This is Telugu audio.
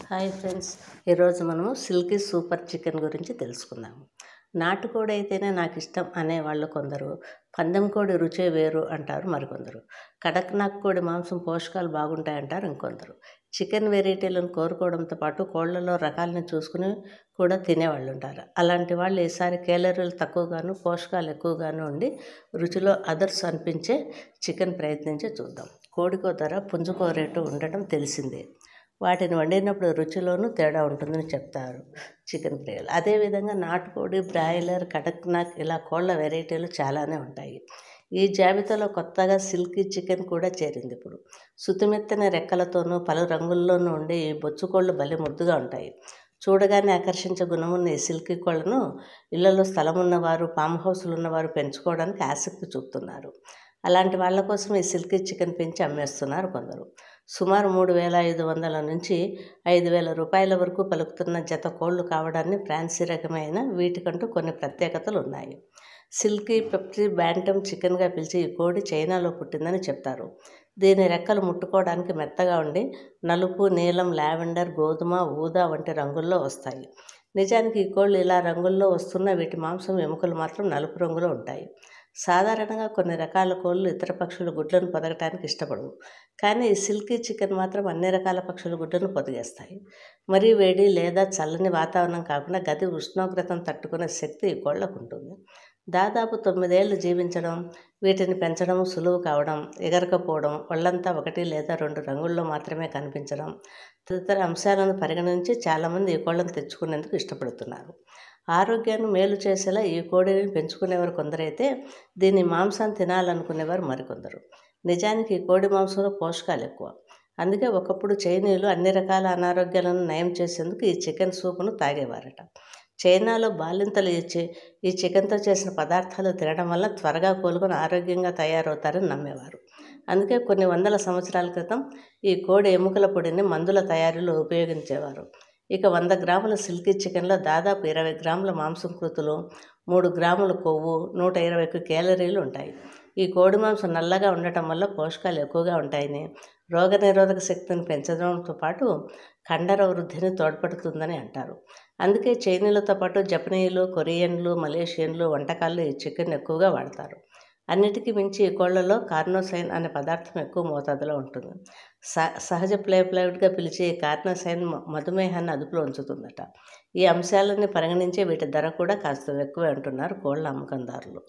హాయ్ ఫ్రెండ్స్, ఈరోజు మనము సిల్కీ సూపర్ చికెన్ గురించి తెలుసుకుందాము. నాటుకోడి అయితేనే నాకు ఇష్టం అనేవాళ్ళు కొందరు, పందెం కోడి రుచే వేరు అంటారు మరికొందరు, కడక్నాథ్ కోడి మాంసం పోషకాలు బాగుంటాయంటారు ఇంకొందరు. చికెన్ వెరైటీలను కోరుకోవడంతో పాటు కోళ్లలో రకాలను చూసుకుని కూడా తినేవాళ్ళు ఉంటారు. అలాంటి వాళ్ళు ఈసారి కేలరీలు తక్కువగాను పోషకాలు ఎక్కువగాను ఉండి రుచిలో అదర్స్ అనిపించే చికెన్ ప్రయత్నించి చూద్దాం. కోడికో ధర పుంజుకో రేటు ఉండటం తెలిసిందే. వాటిని వండినప్పుడు రుచిలోనూ తేడా ఉంటుందని చెప్తారు చికెన్ ప్రియులు. అదేవిధంగా నాటుకోడి, బ్రాయిలర్, కడక్నాథ్ ఇలా కోళ్ళ వెరైటీలు చాలానే ఉంటాయి. ఈ జాబితాలో కొత్తగా సిల్కీ చికెన్ కూడా చేరింది. ఇప్పుడు సుతిమెత్తని రెక్కలతోనూ పలు రంగుల్లోనూ ఉండే ఈ బొచ్చుకోళ్ళు భలే ముద్దుగా ఉంటాయి. చూడగానే ఆకర్షించే గుణమున్న ఈ సిల్కీ కోళ్లను ఇళ్లలో స్థలం ఉన్నవారు, ఫామ్ హౌస్లు ఉన్నవారు పెంచుకోవడానికి ఆసక్తి చూపుతున్నారు. అలాంటి వాళ్ళ కోసం ఈ సిల్కీ చికెన్ పెంచి అమ్మేస్తున్నారు కొందరు. సుమారు 3,500 నుంచి 5,000 రూపాయల వరకు పలుకుతున్న జత కోళ్లు కావడాన్ని ఫ్రాన్సీ రకమైన వీటికంటూ కొన్ని ప్రత్యేకతలు ఉన్నాయి. సిల్కీ పెప్సీ బ్యాంటమ్ చికెన్గా పిలిచే ఈ కోడి చైనాలో పుట్టిందని చెప్తారు. దీని రెక్కలు ముట్టుకోవడానికి మెత్తగా ఉండి నలుపు, నీలం, లావెండర్, గోధుమ, ఊదా వంటి రంగుల్లో వస్తాయి. నిజానికి ఈ కోళ్ళు ఇలా రంగుల్లో వస్తున్న వీటి మాంసం ఎముకలు మాత్రం నలుపు రంగులో ఉంటాయి. సాధారణంగా కొన్ని రకాల కోళ్ళు ఇతర పక్షుల గుడ్లను పొదగటానికి ఇష్టపడవు. కానీ ఈ సిల్కీ చికెన్ మాత్రం అన్ని రకాల పక్షుల గుడ్లను పొదిగేస్తాయి. మరీ వేడి లేదా చల్లని వాతావరణం కాకుండా గది ఉష్ణోగ్రతను తట్టుకునే శక్తి ఈ కోళ్లకు ఉంటుంది. దాదాపు 9 ఏళ్లు జీవించడం, వీటిని పెంచడం సులువు కావడం, ఎగరకపోవడం, ఒళ్లంతా 1 లేదా 2 రంగుల్లో మాత్రమే కనిపించడం తదితర అంశాలను పరిగణించి చాలామంది ఈ కోళ్లను తెచ్చుకునేందుకు ఇష్టపడుతున్నారు. ఆరోగ్యాన్ని మేలు చేసేలా ఈ కోడిని పెంచుకునేవారు కొందరైతే దీని మాంసాన్ని తినాలనుకునేవారు మరికొందరు. నిజానికి ఈ కోడి మాంసంలో పోషకాలు ఎక్కువ. అందుకే ఒకప్పుడు చైనీయులు అన్ని రకాల అనారోగ్యాలను నయం చేసేందుకు ఈ చికెన్ సూపును తాగేవారట. చైనాలో బాలింతలు ఈ చికెన్తో చేసిన పదార్థాలు తినడం వల్ల త్వరగా కోలుకొని ఆరోగ్యంగా తయారవుతారని నమ్మేవారు. అందుకే కొన్ని వందల సంవత్సరాల క్రితం ఈ కోడి ఎముకల పొడిని మందుల తయారీలో ఉపయోగించేవారు. ఇక 100 గ్రాముల సిల్కీ చికెన్లో దాదాపు 20 గ్రాముల మాంసకృతులు, 3 గ్రాముల కొవ్వు, 120 కేలరీలు ఉంటాయి. ఈ కోడి మాంసం నల్లగా ఉండటం వల్ల పోషకాలు ఎక్కువగా ఉంటాయని, రోగనిరోధక శక్తిని పెంచడంతో పాటు కండర వృద్ధిని తోడ్పడుతుందని అంటారు. అందుకే చైనీయులతో పాటు జపనీయులు, కొరియన్లు, మలేషియన్లు వంటకాల్లో ఈ చికెన్ ఎక్కువగా వాడతారు. అన్నిటికీ మించి ఈ కోళ్లలో కార్నోసైన్ అనే పదార్థం ఎక్కువ మోతాదులో ఉంటుంది. సహజ ఫ్లేవోనైడ్గా పిలిచే ఈ కార్నోసైన్ మధుమేహాన్ని అదుపులో ఉంచుతుందట. ఈ అంశాలన్నీ పరిగణించే వీటి ధర కూడా కాస్త ఎక్కువే అంటున్నారు కోళ్ల అమ్మకందారులు.